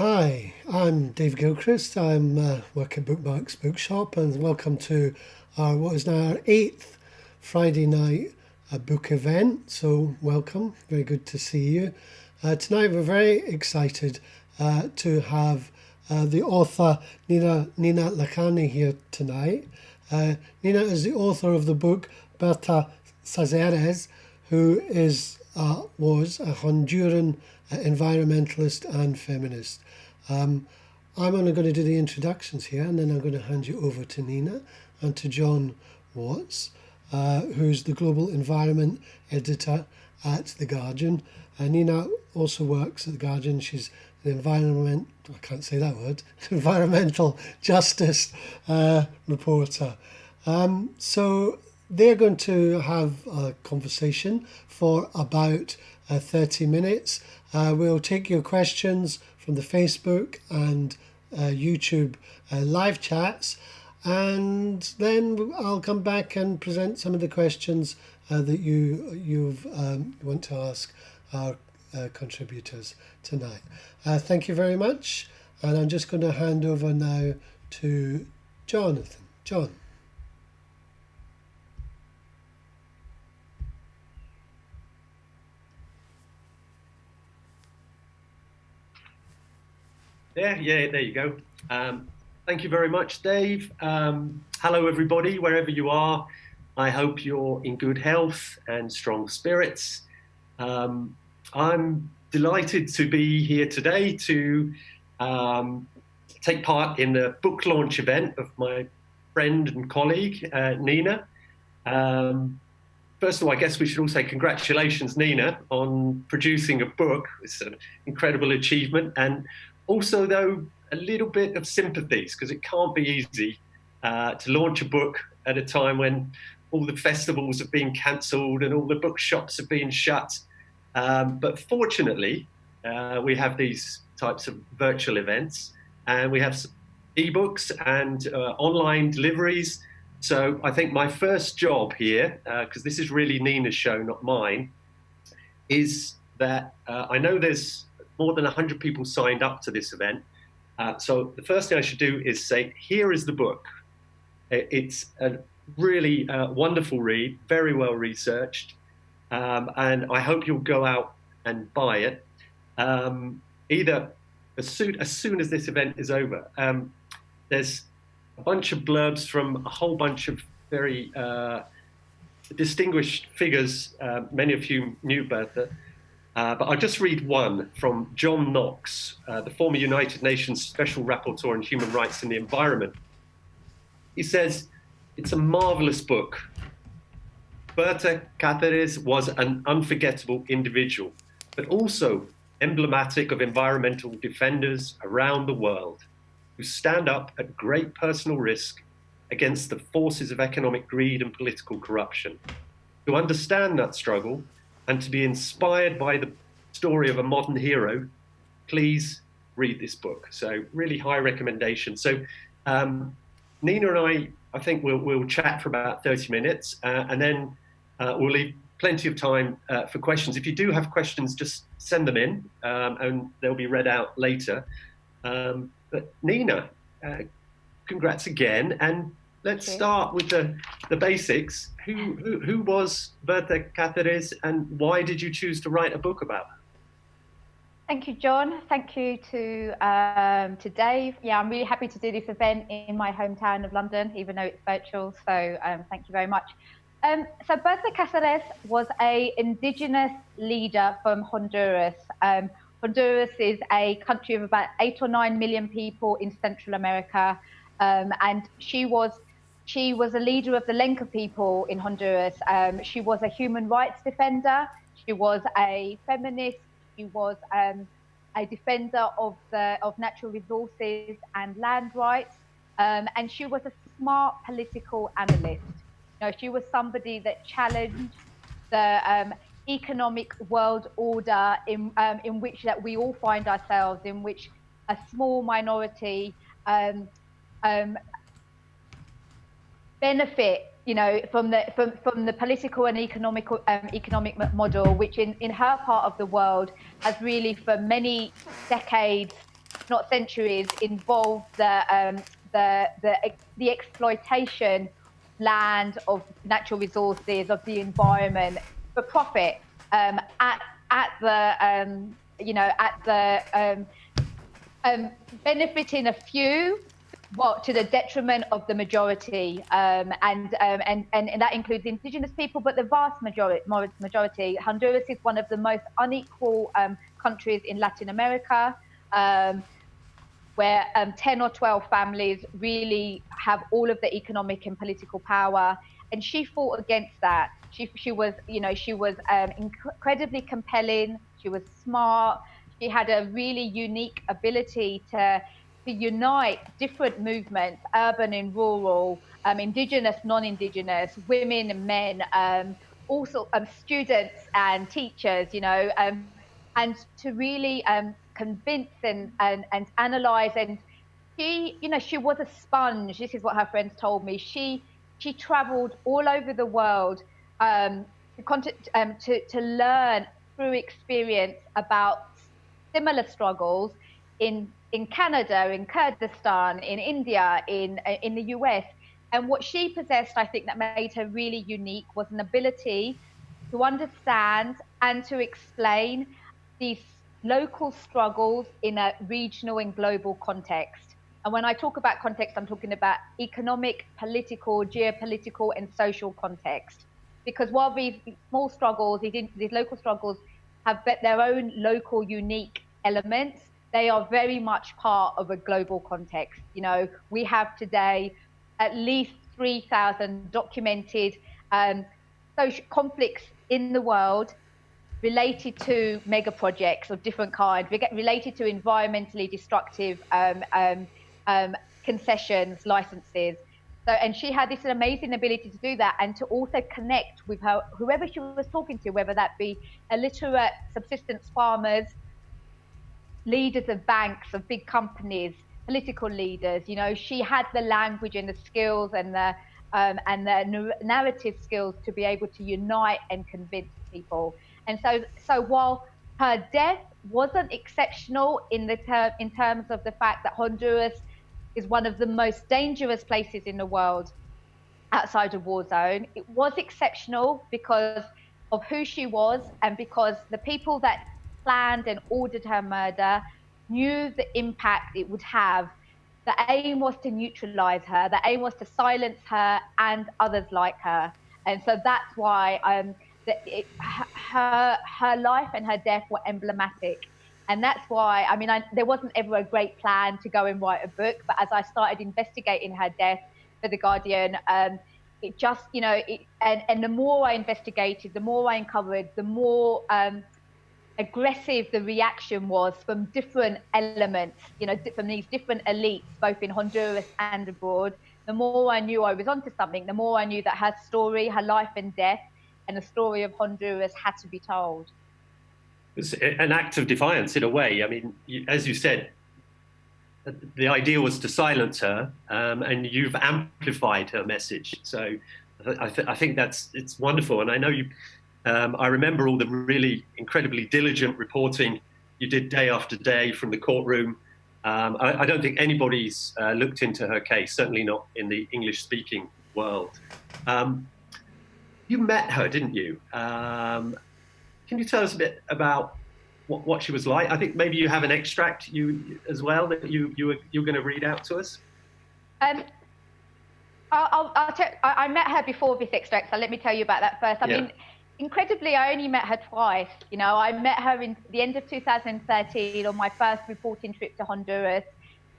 Hi, I'm Dave Gilchrist. I'm work at Bookmarks Bookshop, and welcome to our what is now our 8th Friday night book event. So welcome, very good to see you. Tonight we're very excited to have the author Nina Lakhani here tonight. Nina is the author of the book Berta Cáceres, who was a Honduran environmentalist and feminist. I'm only going to do the introductions here, and then I'm going to hand you over to Nina and to Jon Watts, who's the global environment editor at The Guardian. Nina also works at The Guardian. She's an environmental justice reporter. So they're going to have a conversation for about 30 minutes. We'll take your questions from the Facebook and YouTube live chats, and then I'll come back and present some of the questions that you want to ask our contributors tonight. Thank you very much, and I'm just going to hand over now to Jonathan. Jon. Yeah, there you go. Thank you very much, Dave. Hello, everybody, wherever you are. I hope you're in good health and strong spirits. I'm delighted to be here today to take part in the book launch event of my friend and colleague, Nina. First of all, I guess we should all say congratulations, Nina, on producing a book. It's an incredible achievement. And also, though, a little bit of sympathies, because it can't be easy to launch a book at a time when all the festivals have been cancelled and all the bookshops have been shut. But fortunately, we have these types of virtual events, and we have ebooks and online deliveries. So I think my first job here, because this is really Nina's show, not mine, is that I know there's more than 100 people signed up to this event. So the first thing I should do is say, here is the book. It's a really wonderful read, very well researched. And I hope you'll go out and buy it, either as soon as this event is over. There's a bunch of blurbs from a whole bunch of very distinguished figures, many of whom knew Berta. But I'll just read one from Jon Watts, the former United Nations Special Rapporteur on Human Rights and the Environment. He says, it's a marvelous book. Berta Cáceres was an unforgettable individual, but also emblematic of environmental defenders around the world who stand up at great personal risk against the forces of economic greed and political corruption. To understand that struggle and to be inspired by the story of a modern hero, please read this book. So really high recommendation. So Nina and I think we'll chat for about 30 minutes, and then we'll leave plenty of time for questions. If you do have questions, just send them in, and they'll be read out later. But Nina, congrats again, and let's start with the basics. Who was Berta Cáceres, and why did you choose to write a book about her? Thank you, Jon. Thank you to Dave. Yeah, I'm really happy to do this event in my hometown of London, even though it's virtual. So thank you very much. So Berta Cáceres was an indigenous leader from Honduras. Honduras is a country of about 8 or 9 million people in Central America, and she was a leader of the Lenca people in Honduras. She was a human rights defender. She was a feminist. She was a defender of natural resources and land rights, and she was a smart political analyst. You know, she was somebody that challenged the economic world order in which that we all find ourselves, in which a small minority benefit, you know, from the political and economic model, which in her part of the world has really for many decades not centuries, involved the exploitation land of natural resources, of the environment for profit, benefiting a few, to the detriment of the majority, and that includes indigenous people, but the vast majority. Honduras is one of the most unequal countries in Latin America, where 10 or 12 families really have all of the economic and political power, and she fought against that. She was incredibly compelling. She was smart. She had a really unique ability to unite different movements, urban and rural, indigenous, non-indigenous, women and men, also students and teachers, and to really convince and analyze. And she was a sponge. This is what her friends told me. She traveled all over the world to learn through experience about similar struggles in Canada, in Kurdistan, in India, in the US. And what she possessed, I think, that made her really unique was an ability to understand and to explain these local struggles in a regional and global context. And when I talk about context, I'm talking about economic, political, geopolitical, and social context. Because while these small struggles, these local struggles have their own local unique elements, they are very much part of a global context. We have today at least 3,000 documented social conflicts in the world related to mega projects of different kinds. We get related to environmentally destructive concessions, licenses. So, and she had this amazing ability to do that and to also connect with whoever she was talking to, whether that be illiterate subsistence farmers, leaders of banks, of big companies, political leaders. She had the language and the skills and the narrative skills to be able to unite and convince people. And so while her death wasn't exceptional in terms of the fact that Honduras is one of the most dangerous places in the world outside of war zone, it was exceptional because of who she was and because the people that planned and ordered her murder knew the impact it would have. The aim was to neutralize her. The aim was to silence her and others like her. And so that's why her life and her death were emblematic. And that's why, there wasn't ever a great plan to go and write a book, but as I started investigating her death for The Guardian, it just, and the more I investigated, the more I uncovered, the more aggressive the reaction was from different elements, from these different elites, both in Honduras and abroad. The more I knew I was onto something, the more I knew that her story, her life and death, and the story of Honduras had to be told. It's an act of defiance in a way. As you said, the idea was to silence her, and you've amplified her message. So I think it's wonderful. And I know you. I remember all the really incredibly diligent reporting you did day after day from the courtroom. I don't think anybody's looked into her case, certainly not in the English-speaking world. You met her, didn't you? Can you tell us a bit about what she was like? I think maybe you have an extract as well that you're going to read out to us. I met her before this extract, so let me tell you about that first. I mean, incredibly, I only met her twice. I met her in the end of 2013 on my first reporting trip to Honduras.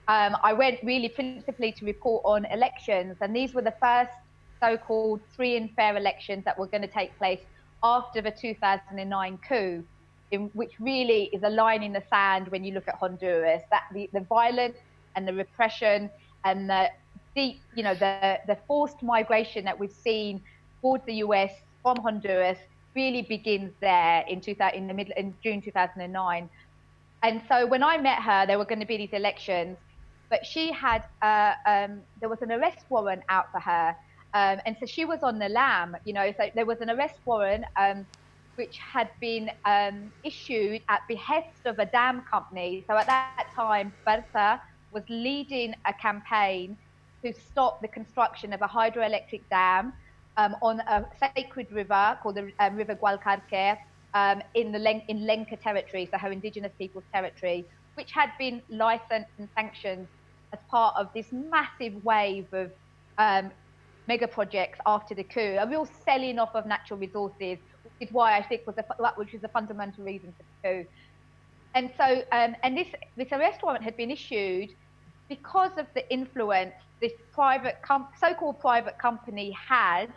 I went really principally to report on elections, and these were the first so-called free and fair elections that were going to take place after the 2009 coup, which really is a line in the sand when you look at Honduras. That the violence and the repression and the deep, the forced migration that we've seen towards the US from Honduras really begins there in June 2009. And so when I met her, there were going to be these elections, but she had there was an arrest warrant out for her. And so she was on the lam, so there was an arrest warrant which had been issued at behest of a dam company. So at that time, Berta was leading a campaign to stop the construction of a hydroelectric dam on a sacred river called the River Gualcarque in Lenca territory, so her Indigenous people's territory, which had been licensed and sanctioned as part of this massive wave of mega projects after the coup, a real selling off of natural resources, which is why I think which was a fundamental reason for the coup. And so, and this arrest warrant had been issued because of the influence this so-called private company had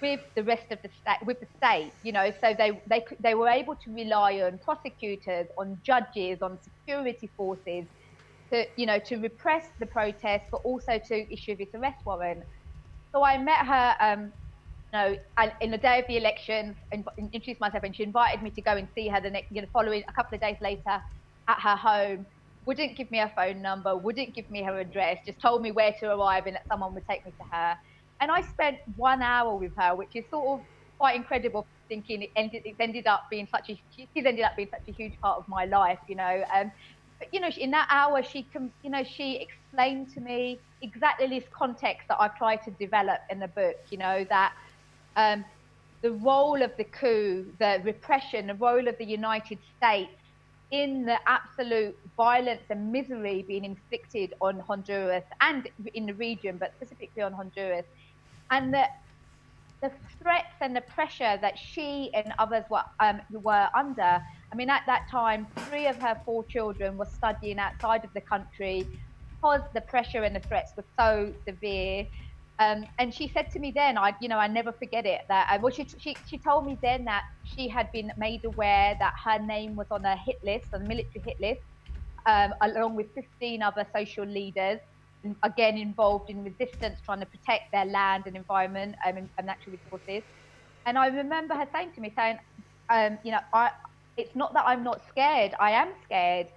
with the rest of the state, with the state, you know. So they were able to rely on prosecutors, on judges, on security forces to, you know, to repress the protests, but also to issue this arrest warrant. So I met her, in the day of the elections, and introduced myself, and she invited me to go and see her the next, following a couple of days later at her home. Wouldn't give me her phone number, wouldn't give me her address, just told me where to arrive and that someone would take me to her. And I spent 1 hour with her, which is sort of quite incredible, thinking she's ended up being such a huge part of my life, you know. But, you know, in that hour, she explained to me exactly this context that I've tried to develop in the book, you know, that the role of the coup, the repression, the role of the United States in the absolute violence and misery being inflicted on Honduras and in the region, but specifically on Honduras, and the threats and the pressure that she and others were under. I mean, at that time, 3 of her 4 children were studying outside of the country because the pressure and the threats were so severe. And she said to me then, I never forget it, that she told me then that she had been made aware that her name was on a hit list, on a military hit list, along with 15 other social leaders, again involved in resistance, trying to protect their land and environment and natural resources. And I remember her saying to me, it's not that I'm not scared, I am scared.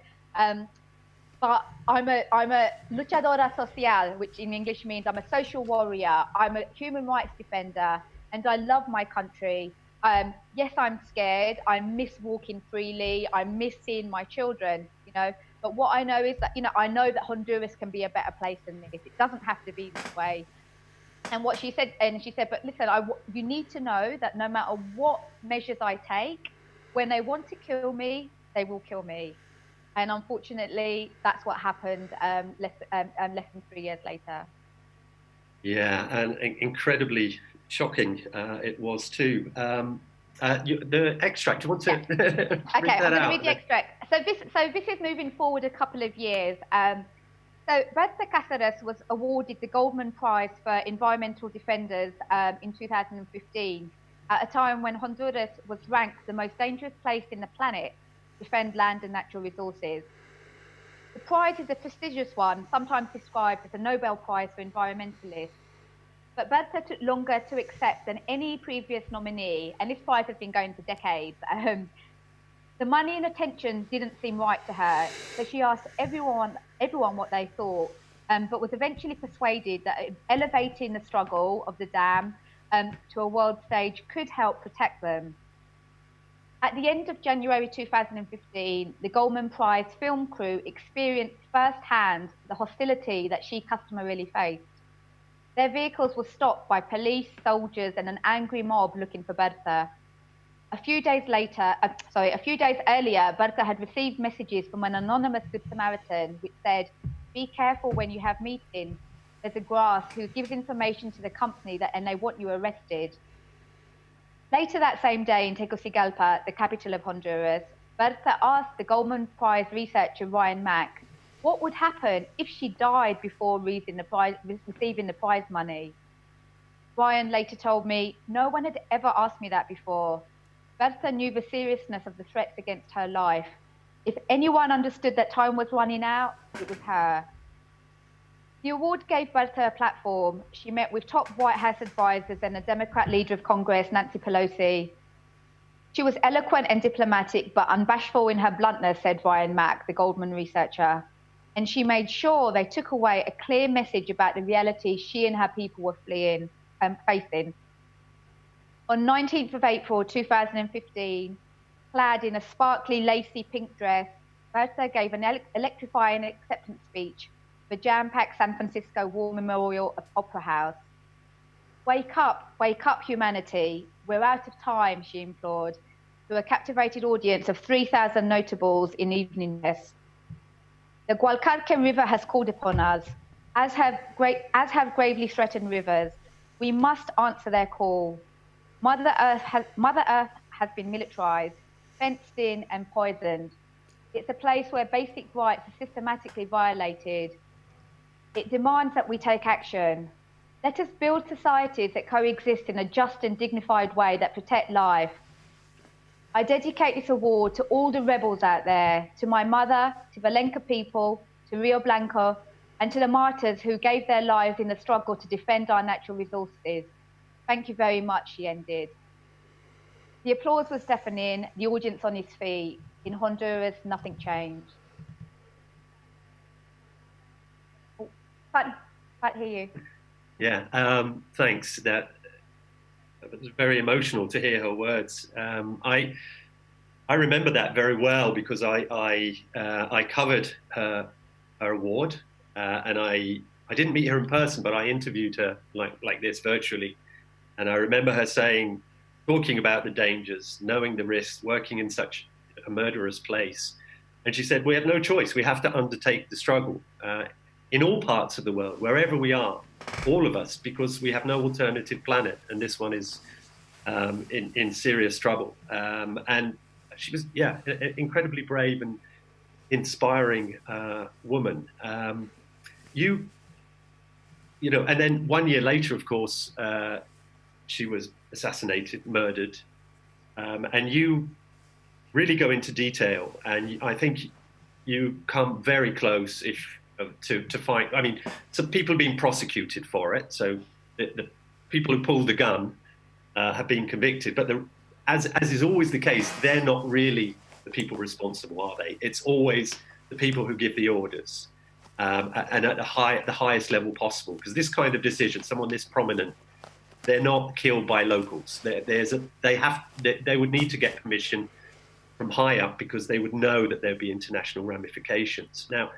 But I'm a luchadora social, which in English means I'm a social warrior. I'm a human rights defender, and I love my country. Yes, I'm scared. I miss walking freely. I miss seeing my children, you know. But what I know is that, you know, I know that Honduras can be a better place than this. It doesn't have to be this way. And what she said, but listen, you need to know that no matter what measures I take, when they want to kill me, they will kill me. And unfortunately, that's what happened less than 3 years later. Yeah, and incredibly shocking it was too. The extract, do you want to read that out? Okay, I'm going to read the extract. So this is moving forward a couple of years. So Berta Cáceres was awarded the Goldman Prize for Environmental Defenders in 2015, at a time when Honduras was ranked the most dangerous place in the planet to defend land and natural resources. The prize is a prestigious one, sometimes described as a Nobel Prize for environmentalists. But Berta took longer to accept than any previous nominee, and this prize has been going for decades. The money and attention didn't seem right to her, so she asked everyone what they thought, but was eventually persuaded that elevating the struggle of the dam to a world stage could help protect them. At the end of January 2015, the Goldman Prize film crew experienced firsthand the hostility that she customarily faced. Their vehicles were stopped by police, soldiers, and an angry mob looking for Berta. A few days earlier, Berta had received messages from an anonymous Good Samaritan which said, "Be careful when you have meetings. There's a grass who gives information to the company and they want you arrested." Later that same day in Tegucigalpa, the capital of Honduras, Berta asked the Goldman Prize researcher Ryan Mack what would happen if she died before receiving the prize money. Ryan later told me, "No one had ever asked me that before. Berta knew the seriousness of the threats against her life. If anyone understood that time was running out, it was her." The award gave Berta a platform. She met with top White House advisors and the Democrat leader of Congress, Nancy Pelosi. She was eloquent and diplomatic, but unbashful in her bluntness, said Ryan Mack, the Goldman researcher. And she made sure they took away a clear message about the reality she and her people were facing. On 19th of April 2015, clad in a sparkly, lacy pink dress, Berta gave an electrifying acceptance speech for jam-packed San Francisco War Memorial Opera House. Wake up, humanity. We're out of time, she implored, to a captivated audience of 3,000 notables in evening dress. The Gualcarque River has called upon us, as have gravely threatened rivers. We must answer their call. Mother Earth has been militarized, fenced in and poisoned. It's a place where basic rights are systematically violated. It demands that we take action. Let us build societies that coexist in a just and dignified way that protect life. I dedicate this award to all the rebels out there, to my mother, to the Lenca people, to Rio Blanco, and to the martyrs who gave their lives in the struggle to defend our natural resources. Thank you very much, she ended. The applause was deafening, the audience on its feet. In Honduras, nothing changed. Oh, can't hear you. Yeah, thanks. That was very emotional to hear her words. I remember that very well because I covered her award, and I didn't meet her in person, but I interviewed her like this virtually, and I remember her talking about the dangers, knowing the risks, working in such a murderous place, and she said we have no choice. We have to undertake the struggle in all parts of the world, wherever we are, all of us, because we have no alternative planet, and this one is in serious trouble. And she was, an incredibly brave and inspiring woman. You know, and then 1 year later, of course, she was assassinated, murdered, and you really go into detail, and I think you come very close to find. I mean, some people are being prosecuted for it, so the people who pulled the gun have been convicted, but as is always the case, they're not really the people responsible, are they? It's always the people who give the orders, and at the highest level possible, because this kind of decision, someone this prominent, they're not killed by locals. They would need to get permission from high up, because they would know that there'd be international ramifications. Now,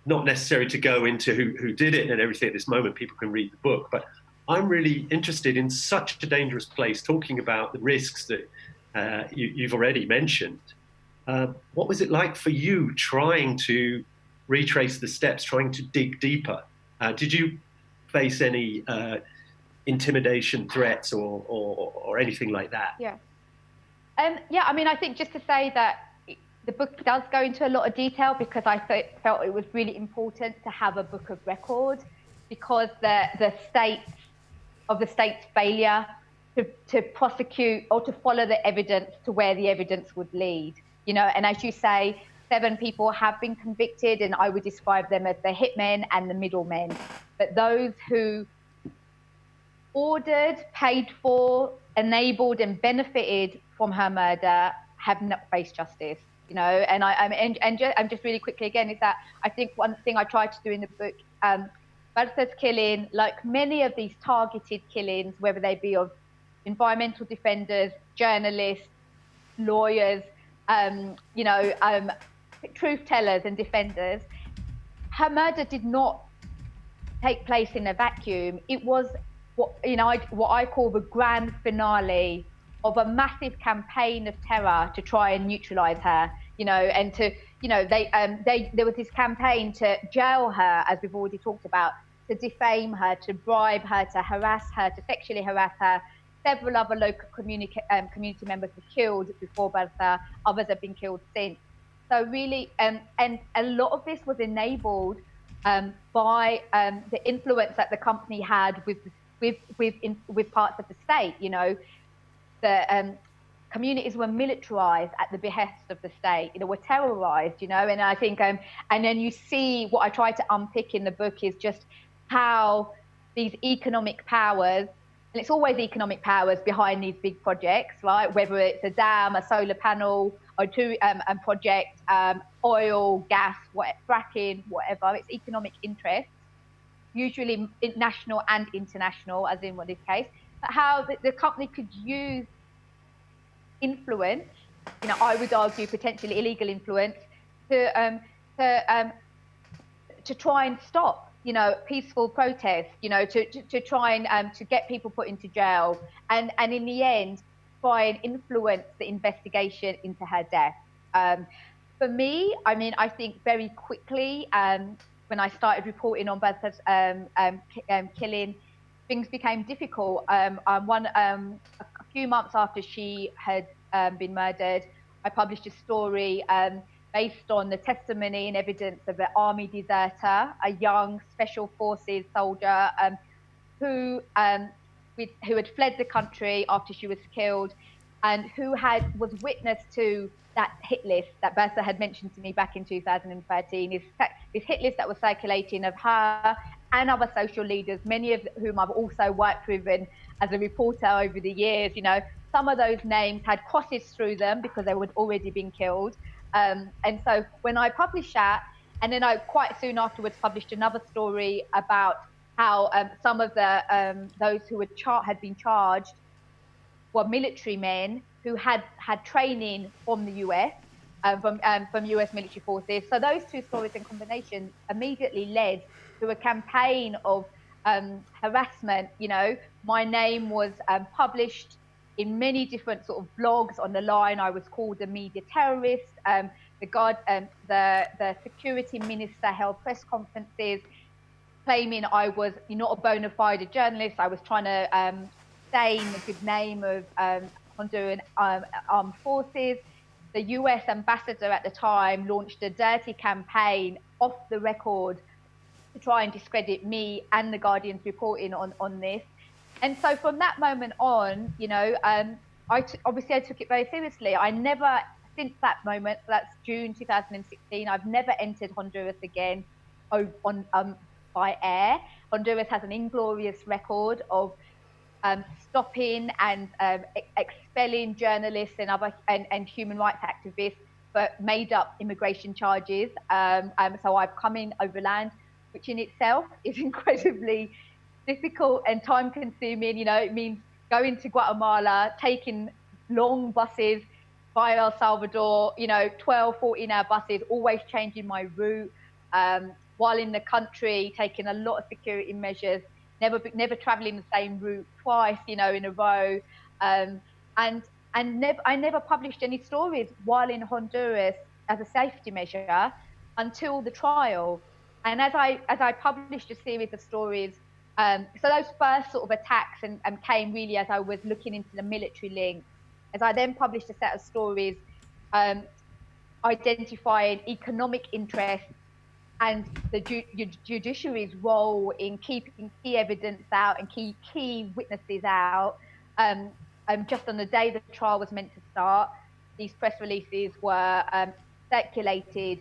not necessary to go into who did it and everything at this moment. People can read the book, but I'm really interested in such a dangerous place, talking about the risks that you've already mentioned. What was it like for you trying to retrace the steps, trying to dig deeper? Did you face any intimidation, threats, or anything like that? Yeah. I mean, I think just to say that the book does go into a lot of detail, because I felt it was really important to have a book of record, because the state's failure to prosecute or to follow the evidence to where the evidence would lead, you know. And as you say, 7 people have been convicted, and I would describe them as the hitmen and the middlemen. But those who ordered, paid for, enabled, and benefited from her murder have not faced justice. You know, and I'm just really quickly again, is that I think one thing I tried to do in the book, Berta's killing, like many of these targeted killings, whether they be of environmental defenders, journalists, lawyers, truth tellers and defenders, her murder did not take place in a vacuum. It was what I call the grand finale of a massive campaign of terror to try and neutralize her, and there was this campaign to jail her, as we've already talked about, to defame her, to bribe her, to harass her, to sexually harass her. Several other local community members were killed before Berta. Others have been killed since. So really, and a lot of this was enabled by the influence that the company had with parts of the state. The communities were militarized at the behest of the state, were terrorized, and I think, and then you see what I try to unpick in the book is just how these economic powers, and it's always economic powers behind these big projects, right? Whether it's a dam, a solar panel, or a project, oil, gas, fracking, whatever, it's economic interests, usually national and international, as in this case. how the company could use influence, I would argue potentially illegal influence, to try and stop, peaceful protests, to try and to get people put into jail, and in the end, try and influence the investigation into her death. For me, I think very quickly, when I started reporting on Berta's killing, things became difficult. A few months after she had been murdered, I published a story based on the testimony and evidence of an army deserter, a young special forces soldier who had fled the country after she was killed, and who was witness to that hit list that Berta had mentioned to me back in 2013. This hit list that was circulating of her and other social leaders, many of whom I've also worked with as a reporter over the years. Some of those names had crosses through them because they had already been killed. And so when I published that, and then I quite soon afterwards published another story about how some of those who had been charged were military men who had training from the US, from US military forces. So those two stories in combination immediately led to a campaign of harassment. My name was published in many different sort of blogs on the line. I was called a media terrorist. The security minister held press conferences claiming I was not a bona fide journalist. I was trying to stain the good name of Honduran armed forces. The US ambassador at the time launched a dirty campaign off the record to try and discredit me and the Guardian's reporting on this. And so from that moment on, obviously I took it very seriously. I never, since that moment, so that's June 2016, I've never entered Honduras again by air. Honduras has an inglorious record of stopping and expelling journalists and other and human rights activists for made-up immigration charges. So I've come in overland, which in itself is incredibly difficult and time-consuming. It means going to Guatemala, taking long buses via El Salvador, 12, 14-hour buses, always changing my route, while in the country, taking a lot of security measures, never traveling the same route twice, in a row. And I never published any stories while in Honduras as a safety measure until the trial. And as I published a series of stories, so those first sort of attacks and came really as I was looking into the military link. As I then published a set of stories identifying economic interests and the judiciary's role in keeping key evidence out and key witnesses out. Just on the day the trial was meant to start, these press releases were circulated.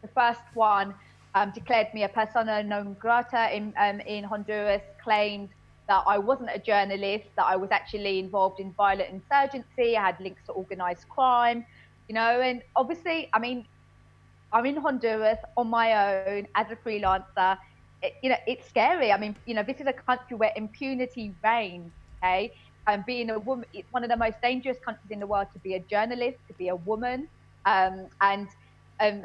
The first one declared me a persona non grata in Honduras, claimed that I wasn't a journalist, that I was actually involved in violent insurgency, I had links to organized crime, and obviously, I'm in Honduras on my own as a freelancer. It's scary. This is a country where impunity reigns, okay? And being a woman, it's one of the most dangerous countries in the world to be a journalist, to be a woman. But I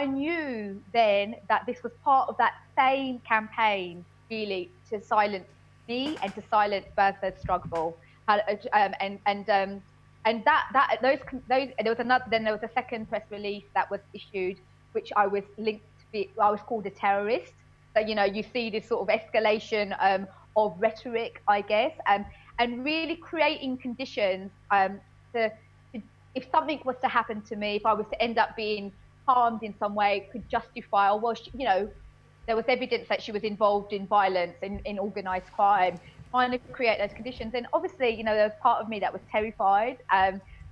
knew then that this was part of that same campaign, really, to silence me and to silence Bertha's struggle. And there was a second press release that was issued, which I was linked to. I was called a terrorist. So you see this sort of escalation of rhetoric, I guess, and really creating conditions if something was to happen to me, if I was to end up being harmed in some way, could justify, there was evidence that she was involved in violence, in organized crime, trying to create those conditions. And obviously, there was part of me that was terrified,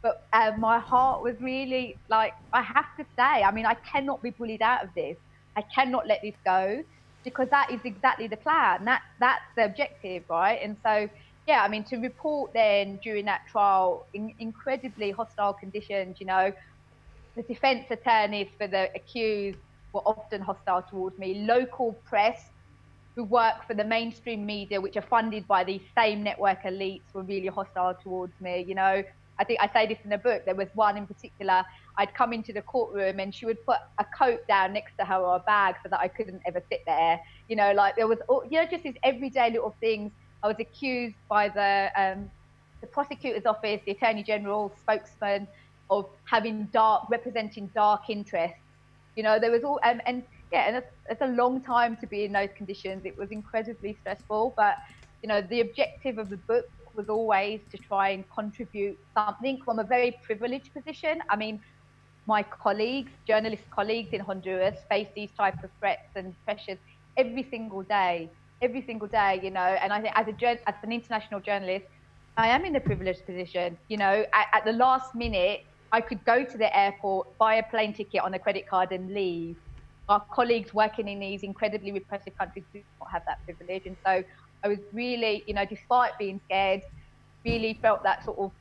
but my heart was really like, I have to stay. I cannot be bullied out of this. I cannot let this go, because that is exactly the plan. That's the objective, right? And so, to report then during that trial in incredibly hostile conditions, the defense attorneys for the accused were often hostile towards me. Local press who work for the mainstream media, which are funded by these same network elites, were really hostile towards me. You know, I think I say this in the book. There was one in particular. I'd come into the courtroom and she would put a coat down next to her or a bag so that I couldn't ever sit there. You know, like there was, you know, just these everyday little things. I was accused by the prosecutor's office, the attorney general, spokesman, of representing dark interests. You know, there was all, and it's a long time to be in those conditions. It was incredibly stressful, but, you know, the objective of the book was always to try and contribute something from a very privileged position. I mean, my colleagues, journalist colleagues in Honduras, face these types of threats and pressures every single day, you know. And I think as an international journalist, I am in a privileged position. You know, at the last minute, I could go to the airport, buy a plane ticket on a credit card and leave. Our colleagues working in these incredibly repressive countries do not have that privilege. And so I was really, you know, despite being scared, really felt that sort of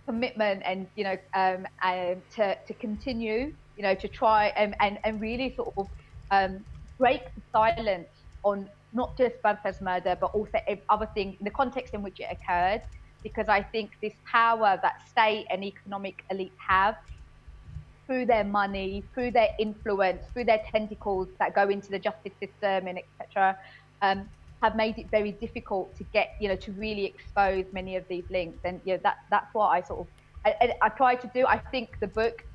commitment and, you know, to continue, you know, to try and really sort of break the silence on not just Berta's murder, but also other things in the context in which it occurred. Because I think this power that state and economic elites have through their money, through their influence, through their tentacles that go into the justice system and etc., have made it very difficult to get, you know, to really expose many of these links. And, you know, that's what I sort of, I try to do. I think the book,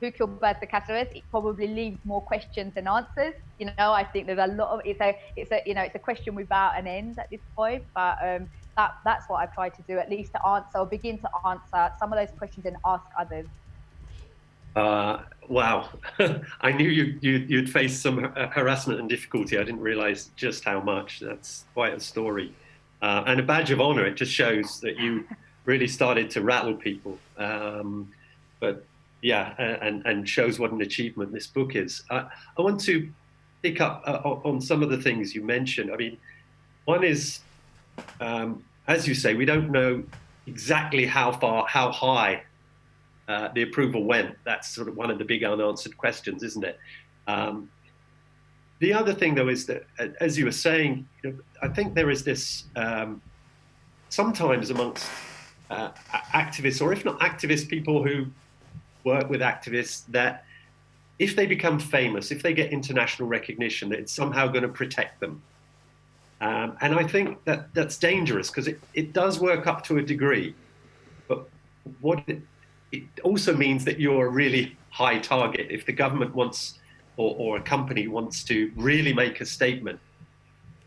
Who Killed Berta Cáceres, it probably leaves more questions than answers. You know, I think there's a lot of, it's a question without an end at this point, but that's what I try to do, at least to answer or begin to answer some of those questions and ask others. Wow. I knew you'd face some harassment and difficulty. I didn't realize just how much. That's quite a story. And a badge of honor. It just shows that you really started to rattle people. But yeah, and shows what an achievement this book is. I want to pick up on some of the things you mentioned. I mean, one is, as you say, we don't know exactly how high the approval went. That's sort of one of the big unanswered questions, isn't it? The other thing, though, is that, as you were saying, you know, I think there is this sometimes amongst activists, or if not activists, people who work with activists, that if they become famous, if they get international recognition, that it's somehow going to protect them. And I think that that's dangerous, because it does work up to a degree, but it also means that you're a really high target. If the government wants, or a company wants to really make a statement,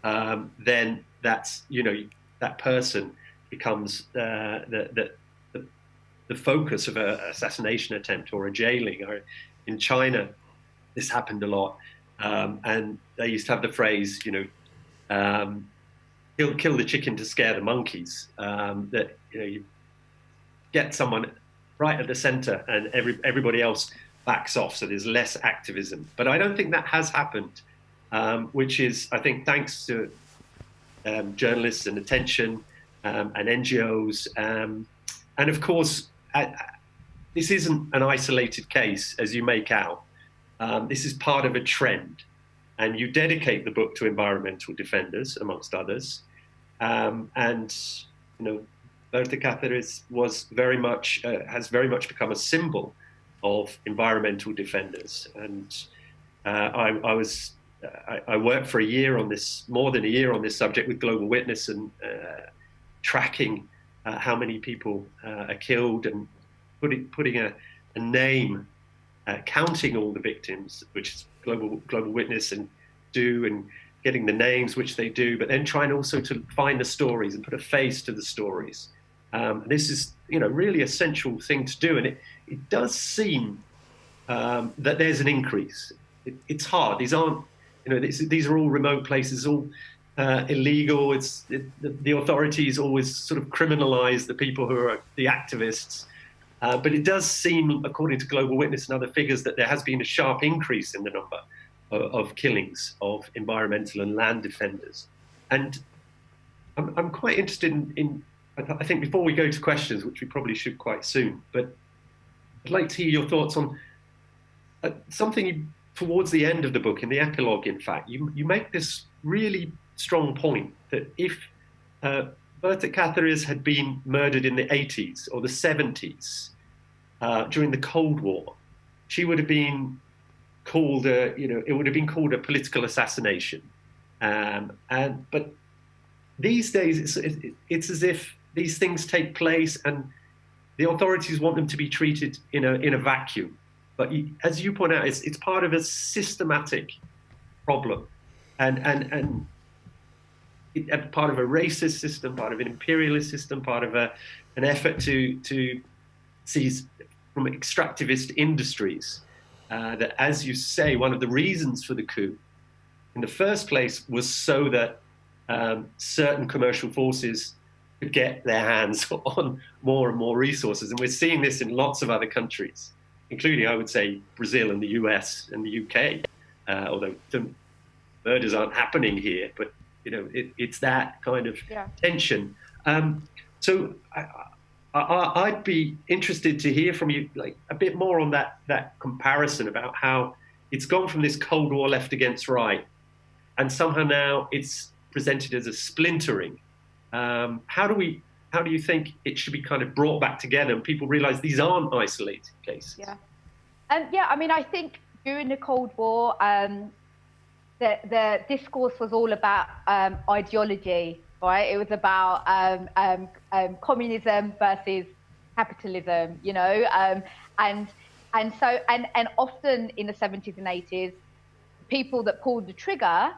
then that's, you know, that person becomes the focus of an assassination attempt or a jailing. Or in China, this happened a lot, and they used to have the phrase, you know, kill the chicken to scare the monkeys. That, you know, you get someone right at the center and everybody else backs off, so there's less activism. But I don't think that has happened, which is, I think, thanks to journalists and attention and NGOs. And of course, this isn't an isolated case, as you make out. This is part of a trend. And you dedicate the book to environmental defenders, amongst others. And, you know, Berta Cáceres was has very much become a symbol of environmental defenders. And I worked for a year on this, more than a year on this subject with Global Witness, and tracking how many people are killed, and putting a name, counting all the victims, which is Global Witness and do, and getting the names, which they do, but then trying also to find the stories and put a face to the stories. This is, you know, really essential thing to do, and it does seem that there's an increase. It's hard. These aren't, you know, these are all remote places, all illegal. The authorities always sort of criminalize the people who are the activists. But it does seem, according to Global Witness and other figures, that there has been a sharp increase in the number of killings of environmental and land defenders. And I'm quite interested in, I think before we go to questions, which we probably should quite soon, but I'd like to hear your thoughts on something towards the end of the book, in the epilogue, in fact. You make this really strong point that if Berta Cáceres had been murdered in the 80s or the 70s during the Cold War, she would have been called it would have been called a political assassination. But these days, it's as if these things take place and the authorities want them to be treated in a vacuum. But as you point out, it's part of a systematic problem, and part of a racist system, part of an imperialist system, part of an effort to seize from extractivist industries. That, as you say, one of the reasons for the coup in the first place was so that certain commercial forces could get their hands on more and more resources. And we're seeing this in lots of other countries, including, I would say, Brazil and the US and the UK, although the murders aren't happening here, but it's that kind of tension. So I'd be interested to hear from you, like, a bit more on that comparison about how it's gone from this Cold War left against right, and somehow now it's presented as a splintering. How do you think it should be kind of brought back together and people realize these aren't isolated cases? I mean, I think during the Cold War, the discourse was all about ideology, right? It was about communism versus capitalism, and often in the 70s and 80s, people that pulled the trigger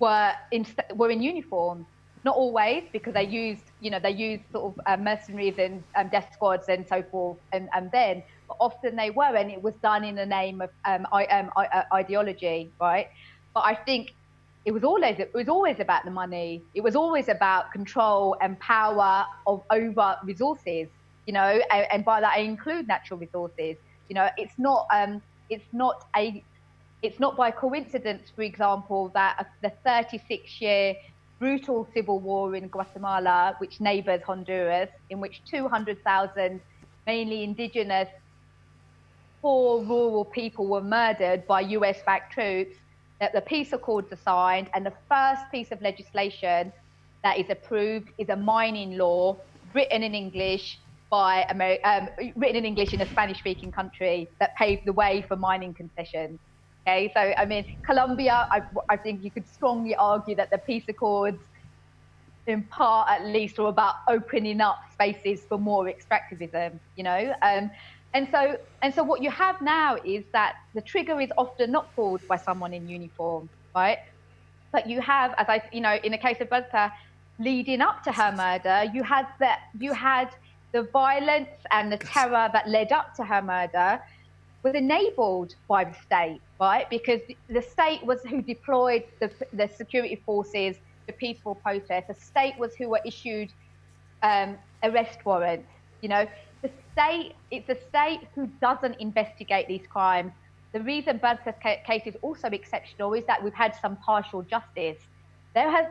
were in uniform. Not always, because they used sort of mercenaries and death squads and so forth, but often they were, and it was done in the name of ideology, right? But I think it was always about the money. It was always about control and power over resources, and by that I include natural resources. It's not by coincidence, for example, that the 36-year brutal civil war in Guatemala, which neighbors Honduras, in which 200,000 mainly indigenous, poor rural people were murdered by US-backed troops, that the peace accords are signed, and the first piece of legislation that is approved is a mining law written in English in a Spanish-speaking country that paved the way for mining concessions. Okay, so I mean, Colombia, I think you could strongly argue that the peace accords, in part at least, are about opening up spaces for more extractivism, and so what you have now is that the trigger is often not pulled by someone in uniform, right? But you have, in the case of Berta, leading up to her murder, you had the violence and the terror that led up to her murder was enabled by the state, right? Because the state was who deployed the security forces to peaceful protests. The state was who were issued arrest warrants. It's the state who doesn't investigate these crimes. The reason Berta's case is also exceptional is that we've had some partial justice. There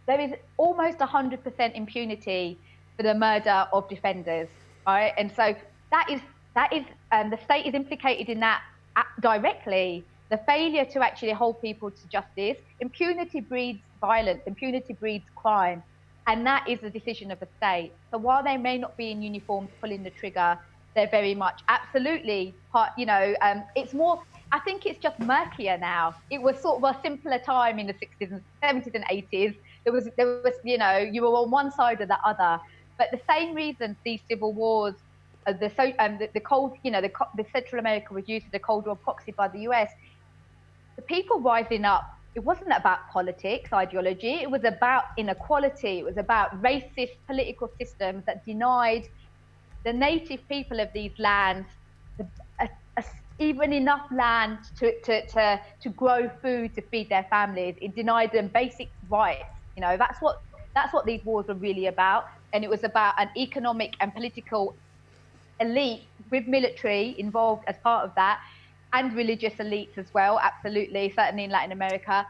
is almost 100% impunity for the murder of defenders, right? And so that is the state is implicated in that directly. The failure to actually hold people to justice. Impunity breeds violence. Impunity breeds crime, and that is the decision of the state. So while they may not be in uniform pulling the trigger, they're very much absolutely part. It's more. I think it's just murkier now. It was sort of a simpler time in the 60s and 70s and 80s. There was you were on one side or the other. But the same reasons these civil wars, the Central America was used as a Cold War proxy by the US. The people rising up, it wasn't about politics, ideology. It was about inequality. It was about racist political systems that denied the native people of these lands even enough land to grow food to feed their families. It denied them basic rights. That's what these wars were really about. And it was about an economic and political elite with military involved as part of that, and religious elites as well, absolutely, certainly in Latin America,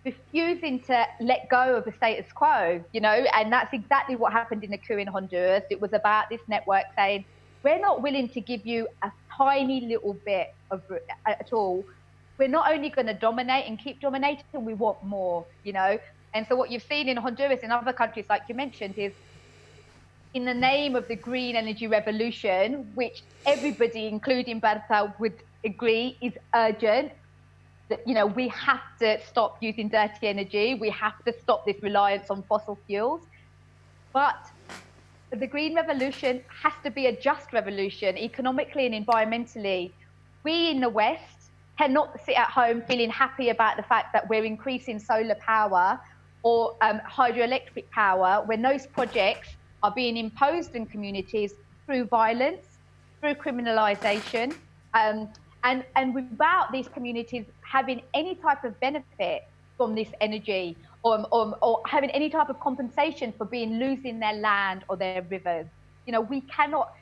refusing to let go of the status quo, and that's exactly what happened in the coup in Honduras. It was about this network saying, we're not willing to give you a tiny little bit of at all we're not only going to dominate and keep dominating, we want more, you know. And so what you've seen in Honduras and other countries, like you mentioned, is in the name of the green energy revolution, which everybody, including Berta, would agree is urgent, that, you know, we have to stop using dirty energy. We have to stop this reliance on fossil fuels. But the green revolution has to be a just revolution, economically and environmentally. We in the West cannot sit at home feeling happy about the fact that we're increasing solar power or hydroelectric power when those projects are being imposed in communities through violence, through criminalization, and without these communities having any type of benefit from this energy, or having any type of compensation for losing their land or their rivers. You know, we cannot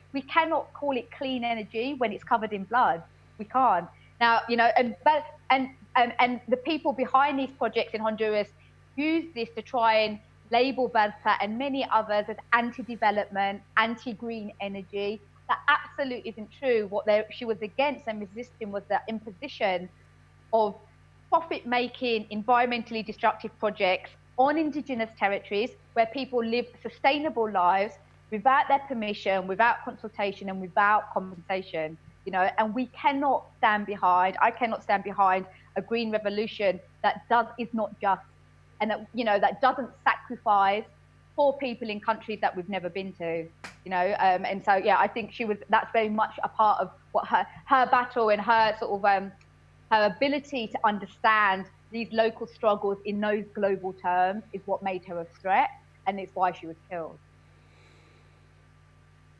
call it clean energy when it's covered in blood. We can't. Now, you know, and the people behind these projects in Honduras use this to try and label Berta and many others as anti-development, anti-green energy. That absolutely isn't true. What she was against and resisting was the imposition of profit-making, environmentally destructive projects on Indigenous territories where people live sustainable lives without their permission, without consultation, and without compensation. You know, and we cannot stand behind. I cannot stand behind a green revolution that is not just, and that, you know, that doesn't sacrifice poor people in countries that we've never been to. You know, and so yeah, I think that's very much a part of what her battle and her sort of her ability to understand these local struggles in those global terms is what made her a threat, and it's why she was killed.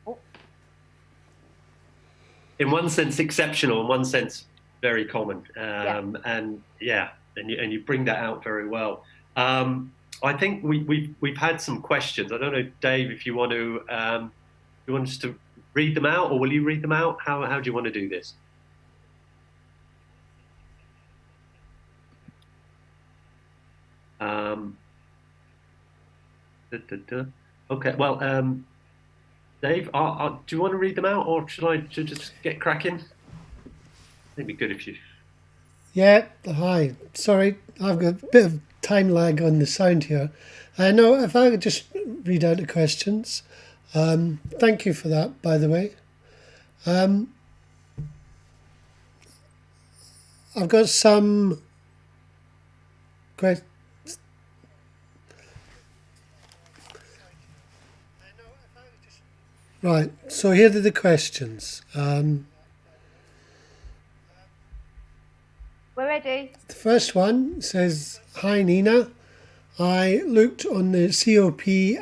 Oh. In one sense exceptional, in one sense very common, and you bring that out very well. I think we've had some questions. I don't know, Dave, if you want us to read them out, or will you read them out? How do you want to do this? Okay, well, Dave, do you want to read them out, or should I just get cracking? It'd be good if you... Yeah, hi. Sorry, I've got a bit of time lag on the sound here. No, if I could just read out the questions. Thank you for that, by the way. I've got some questions. Right, so here are the questions. We're ready. The first one says, "Hi Nina, I looked on the COPINH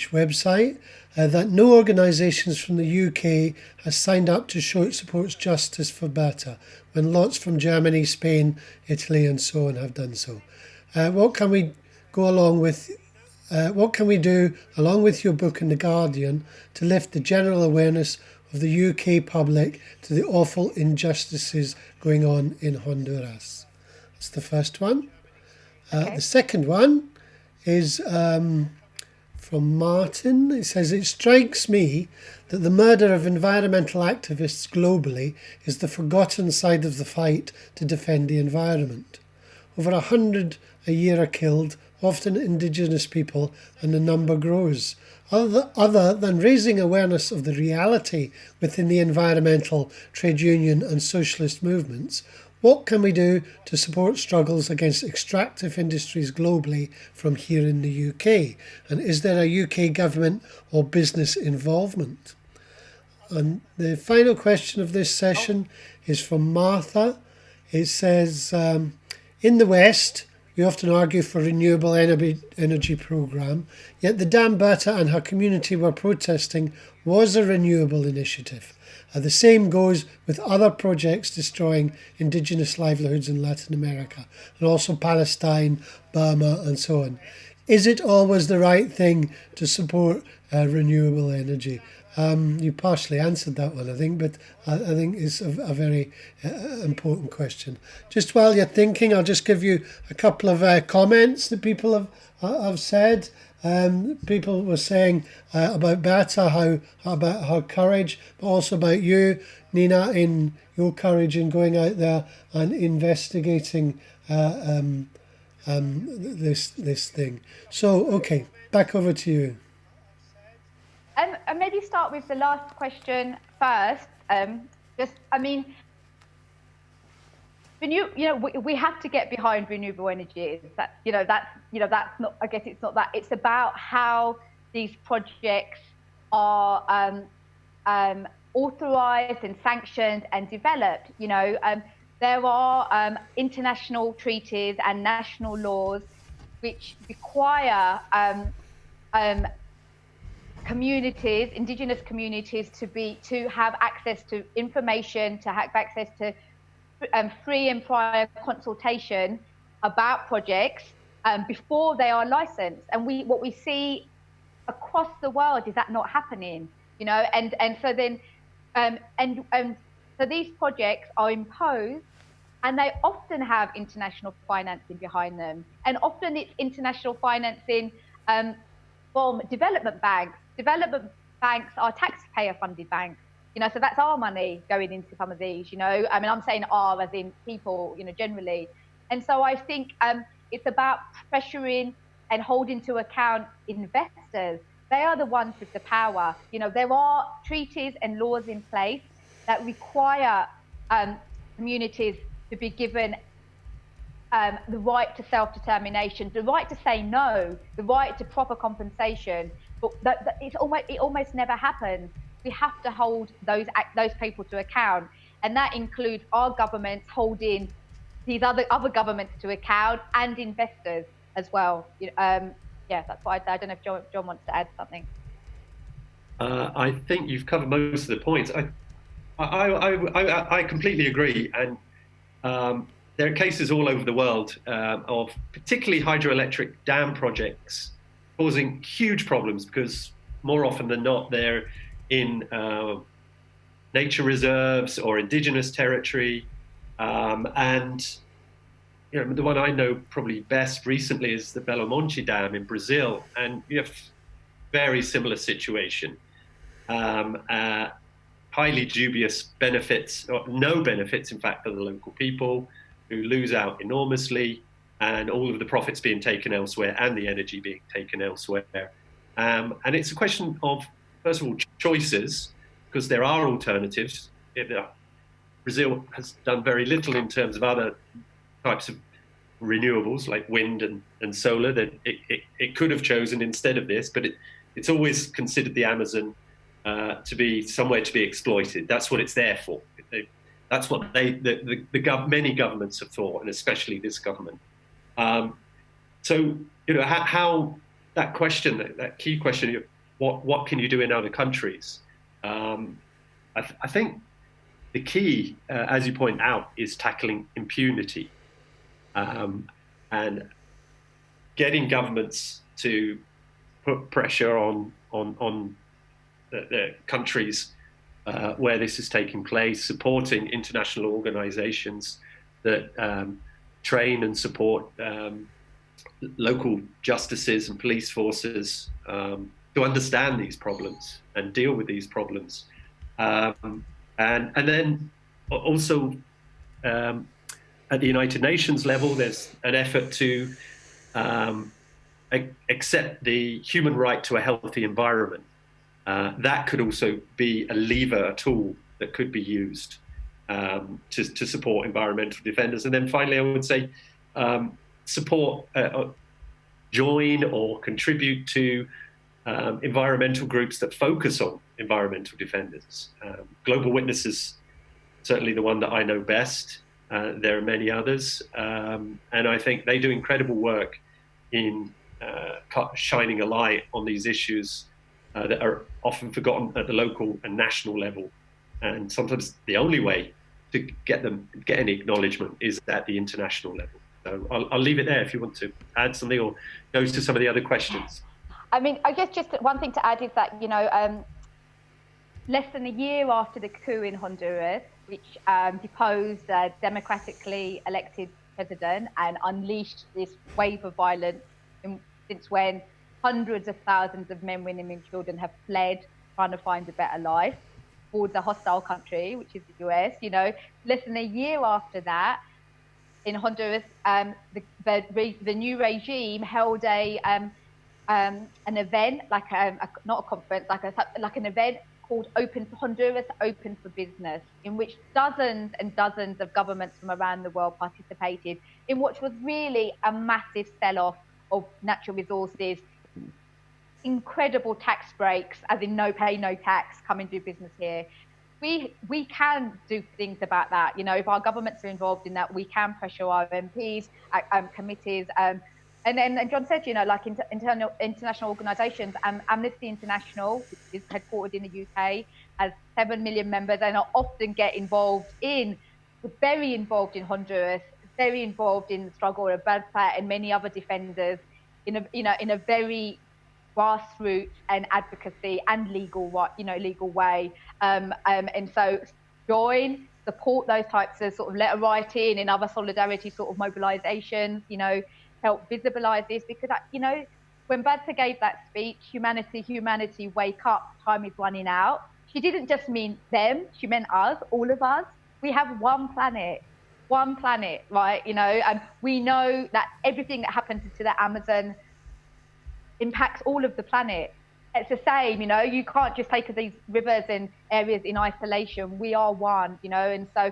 website that no organisations from the UK has signed up to show it supports justice for Berta, when lots from Germany, Spain, Italy and so on have done so. What can we do, along with your book and The Guardian, to lift the general awareness of the UK public to the awful injustices going on in Honduras?" That's the first one. Okay. The second one is from Martin. It says, "It strikes me that the murder of environmental activists globally is the forgotten side of the fight to defend the environment. Over 100 a year are killed, often Indigenous people, and the number grows. Other than raising awareness of the reality within the environmental, trade union and socialist movements, what can we do to support struggles against extractive industries globally from here in the UK? And is there a UK government or business involvement?" And the final question of this session is from Martha. It says, "In the West, we often argue for a renewable energy programme, yet the dam Berta and her community were protesting was a renewable initiative. The same goes with other projects destroying Indigenous livelihoods in Latin America, and also Palestine, Burma and so on. Is it always the right thing to support renewable energy?" You partially answered that one, I think, but I think it's a very important question. Just while you're thinking, I'll just give you a couple of comments that people have said. People were saying about Berta, how about her courage, but also about you, Nina, in your courage in going out there and investigating this thing. So, okay, back over to you. And maybe start with the last question first. We have to get behind renewable energies. That's not. I guess it's not that. It's about how these projects are authorized and sanctioned and developed. There are international treaties and national laws which require communities, indigenous communities, to have access to information, to have access to free and prior consultation about projects before they are licensed. And what we see across the world is that not happening, so these projects are imposed, and they often have international financing behind them, and often it's international financing from development banks. Development banks are taxpayer-funded banks, so that's our money going into some of these. I'm saying our as in people, generally. And so I think it's about pressuring and holding to account investors. They are the ones with the power. There are treaties and laws in place that require communities to be given the right to self-determination, the right to say no, the right to proper compensation. But it almost never happens. We have to hold those people to account, and that includes our governments holding these other governments to account, and investors as well. That's what I'd say. I don't know if Jon wants to add something. I think you've covered most of the points. I completely agree, and there are cases all over the world of particularly hydroelectric dam projects causing huge problems, because more often than not they're in nature reserves or indigenous territory. And the one I know probably best recently is the Belo Monte Dam in Brazil, and you have very similar situation. Highly dubious benefits, or no benefits, in fact, for the local people, who lose out enormously, and all of the profits being taken elsewhere and the energy being taken elsewhere. And it's a question of, first of all, choices, because there are alternatives. Brazil has done very little in terms of other types of renewables like wind and solar that it could have chosen instead of this, but it's always considered the Amazon to be somewhere to be exploited. That's what it's there for. That's what many governments have thought, and especially this government. So how that question, that key question, what can you do in other countries? I think the key, as you point out, is tackling impunity and getting governments to put pressure on the countries where this is taking place, supporting international organizations that train and support local justices and police forces to understand these problems and deal with these problems. And then also at the United Nations level, there's an effort to accept the human right to a healthy environment. That could also be a lever, a tool that could be used to support environmental defenders. And then finally, I would say support, join or contribute to environmental groups that focus on environmental defenders. Global Witness is certainly the one that I know best. There are many others, and I think they do incredible work in shining a light on these issues that are often forgotten at the local and national level. And sometimes the only way to get any acknowledgement is at the international level. So I'll leave it there if you want to add something or go to some of the other questions. I mean, I guess just one thing to add is that, less than a year after the coup in Honduras, which deposed a democratically elected president and unleashed this wave of violence, since when hundreds of thousands of men, women, and children have fled, trying to find a better life towards a hostile country, which is the US. You know, less than a year after that, in Honduras, the new regime held an event, like not a conference, like an event called Honduras Open for Business, in which dozens and dozens of governments from around the world participated, in which was really a massive sell-off of natural resources, incredible tax breaks, as in no pay, no tax, come and do business here. We can do things about that. You know, if our governments are involved in that, we can pressure our MPs, committees. And John said, you know, like international organisations, Amnesty International, which is headquartered in the UK, has 7 million members and often get involved very involved in Honduras, very involved in the struggle of Berta and many other defenders in a very grassroots and advocacy and legal way. And so join, support those types of sort of letter writing and other solidarity sort of mobilisations, you know, help visibilise this, because, you know, when Berta gave that speech, humanity, wake up, time is running out, she didn't just mean them, she meant us, all of us. We have one planet, right? You know, and we know that everything that happens to the Amazon impacts all of the planet. It's the same, you know, you can't just take these rivers and areas in isolation. We are one, you know, and so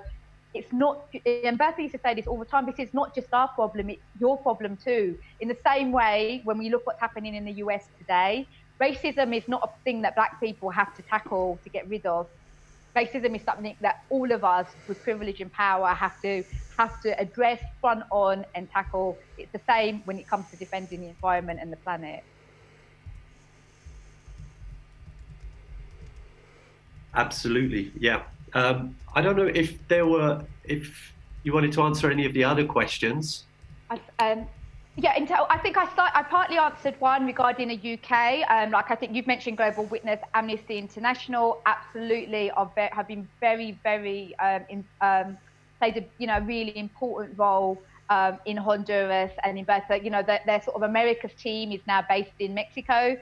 it's not, and Berta used to say this all the time, this is not just our problem, it's your problem too. In the same way, when we look what's happening in the US today, racism is not a thing that Black people have to tackle to get rid of. Racism is something that all of us with privilege and power have to address front on and tackle. It's the same when it comes to defending the environment and the planet. Absolutely, yeah. I don't know if you wanted to answer any of the other questions. Yeah, I think I partly answered one regarding the UK. Like I think you've mentioned Global Witness, Amnesty International, absolutely have been very, very played a really important role in Honduras and in Berta. You know, their sort of America's team is now based in Mexico,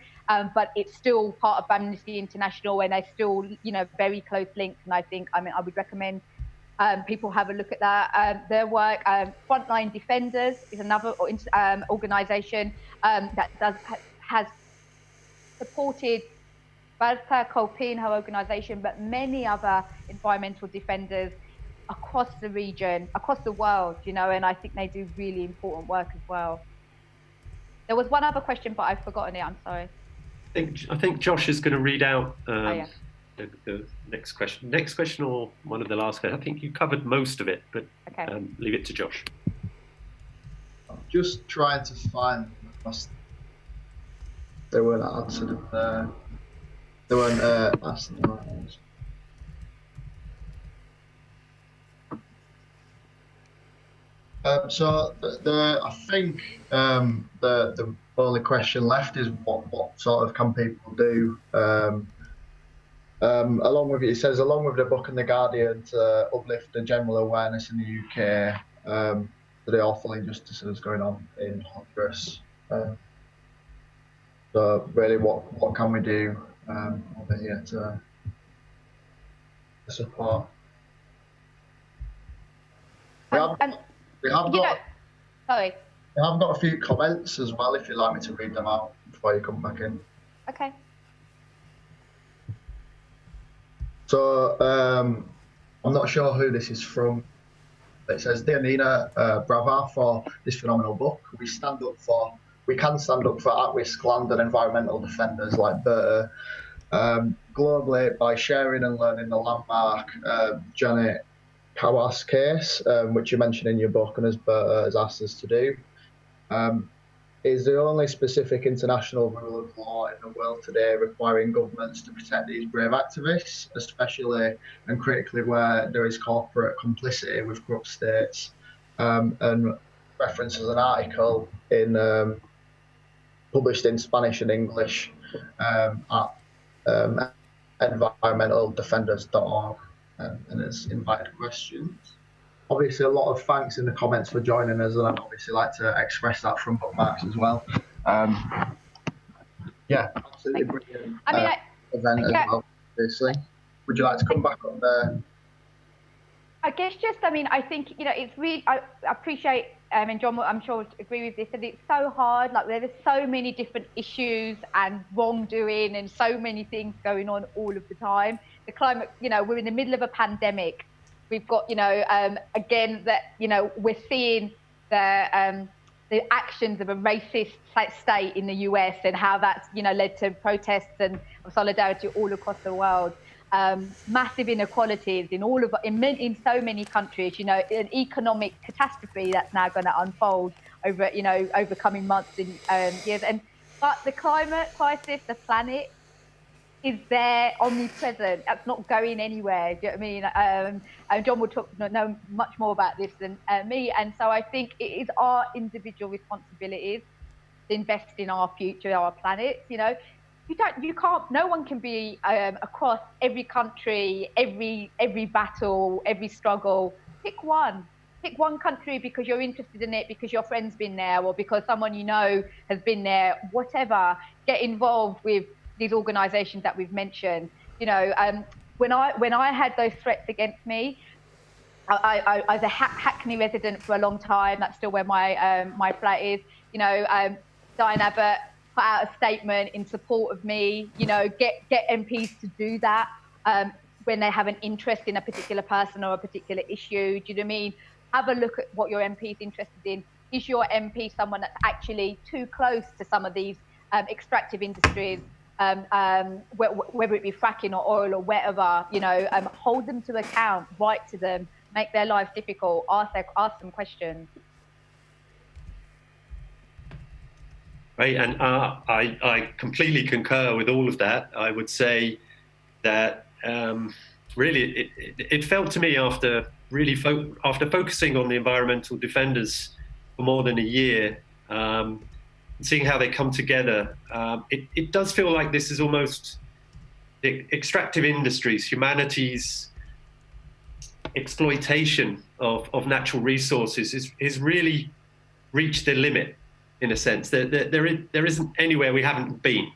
but it's still part of Amnesty International, and they're still, you know, very close links. And I think, I would recommend people have a look at that. Their work. Frontline Defenders is another organisation that has supported Berta Cáceres, her organisation, but many other environmental defenders across the region, across the world, you know, and I think they do really important work as well. There was one other question, but I've forgotten it. I'm sorry. I think Josh is going to read out yeah. the next question. Next question, or one of the last questions. I think you covered most of it, but okay. Leave it to Josh. I'm just trying to find they weren't answered. They weren't asked. So I think the only question left is what sort of can people do? Along with it says, along with the book and the Guardian, to uplift the general awareness in the UK to the awful injustices going on in Honduras. So really, what can we do over here to support? We have got a few comments as well, if you'd like me to read them out before you come back in. Okay. So I'm not sure who this is from, but it says, "Dear Nina, brava for this phenomenal book. We can stand up for at-risk land and environmental defenders like Berta globally by sharing and learning the landmark Janet Kawas case, which you mentioned in your book and as Berta has asked us to do, is the only specific international rule of law in the world today requiring governments to protect these brave activists, especially and critically where there is corporate complicity with corrupt states." And references an article in published in Spanish and English at environmentaldefenders.org, and it's invited questions. Obviously, a lot of thanks in the comments for joining us, and I'd obviously like to express that from Bookmarks as well. Yeah, absolutely brilliant I mean, event as well, obviously. Would you like to come back on there? I guess I think, it's really, I appreciate, and Jon, I'm sure would agree with this, that it's so hard. Like, there's so many different issues and wrongdoing and so many things going on all of the time. The climate, we're in the middle of a pandemic. We've got, again, that, we're seeing the actions of a racist state in the US and how that's, led to protests and solidarity all across the world. Massive inequalities in so many countries, an economic catastrophe that's now going to unfold over coming months and years. But the climate crisis, the planet, is there, omnipresent. That's not going anywhere. Do you know what I mean? And Jon will know much more about this than me. And so I think it is our individual responsibilities to invest in our future, our planet. You can't. No one can be across every country, every battle, every struggle. Pick one. Pick one country because you're interested in it, because your friend's been there, or because someone has been there. Whatever. Get involved with these organisations that we've mentioned. When I had those threats against me, I was a Hackney resident for a long time. That's still where my flat is. Diane Abbott put out a statement in support of me. Get MPs to do that when they have an interest in a particular person or a particular issue. Do you know what I mean? Have a look at what your MP is interested in. Is your MP someone that's actually too close to some of these extractive industries? Whether it be fracking or oil or whatever, hold them to account, write to them, make their lives difficult, ask them questions. Right, and I completely concur with all of that. I would say that really it felt to me after focusing on the environmental defenders for more than a year, seeing how they come together, it does feel like this is almost the extractive industries, humanity's exploitation of natural resources is really reached their limit, in a sense. There isn't anywhere we haven't been.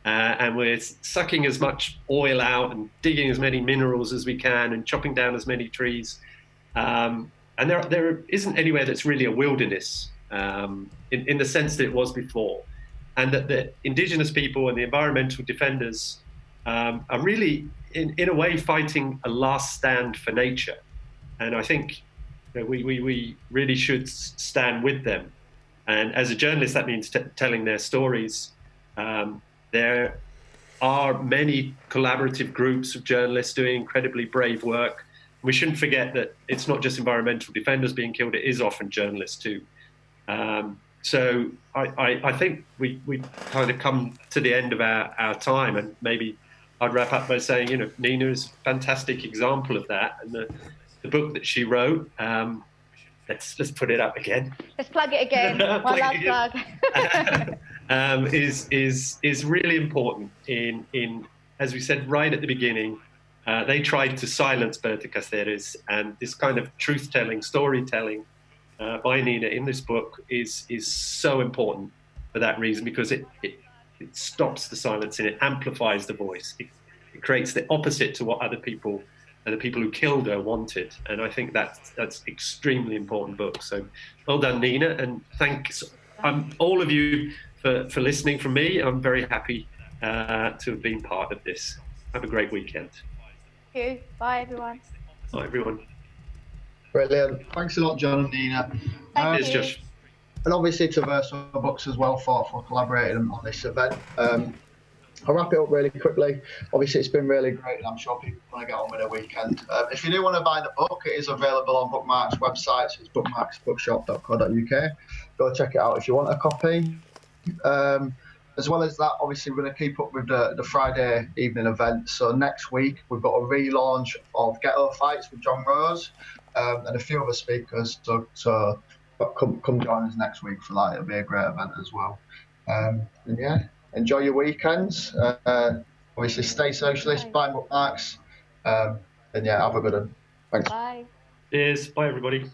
And we're sucking as much oil out and digging as many minerals as we can and chopping down as many trees. And there isn't anywhere that's really a wilderness. In the sense that it was before, and that the Indigenous people and the environmental defenders are really, in a way, fighting a last stand for nature. And I think that we really should stand with them. And as a journalist, that means telling their stories. There are many collaborative groups of journalists doing incredibly brave work. We shouldn't forget that it's not just environmental defenders being killed, it is often journalists too. So I think we kind of come to the end of our time, and maybe I'd wrap up by saying, Nina is a fantastic example of that, and the book that she wrote. Let's put it up again. Let's plug it again. One last plug. Is really important in, as we said right at the beginning, they tried to silence Berta Cáceres, and this kind of truth-telling, storytelling by Nina in this book is so important for that reason, because it stops the silence and it amplifies the voice. It creates the opposite to what other people who killed her wanted, and I think that's extremely important book. So well done, Nina, and thanks all of you for listening from me. I'm very happy to have been part of this. Have a great weekend. Thank you. Bye, everyone. Bye, everyone. Brilliant. Thanks a lot, Jon and Nina. Cheers, Josh. And obviously to Verso Books as well for collaborating on this event. I'll wrap it up really quickly. Obviously, it's been really great, and I'm sure people want to get on with their weekend. If you do want to buy the book, it is available on Bookmark's website. So it's bookmarksbookshop.co.uk. Go check it out if you want a copy. As well as that, obviously, we're going to keep up with the Friday evening event. So next week, we've got a relaunch of Ghetto Fights with John Rose and a few other speakers. So come join us next week for that. It'll be a great event as well. And yeah, enjoy your weekends. Obviously, stay socialist, buy bookmarks. And yeah, have a good one. Thanks. Bye. Cheers. Bye, everybody.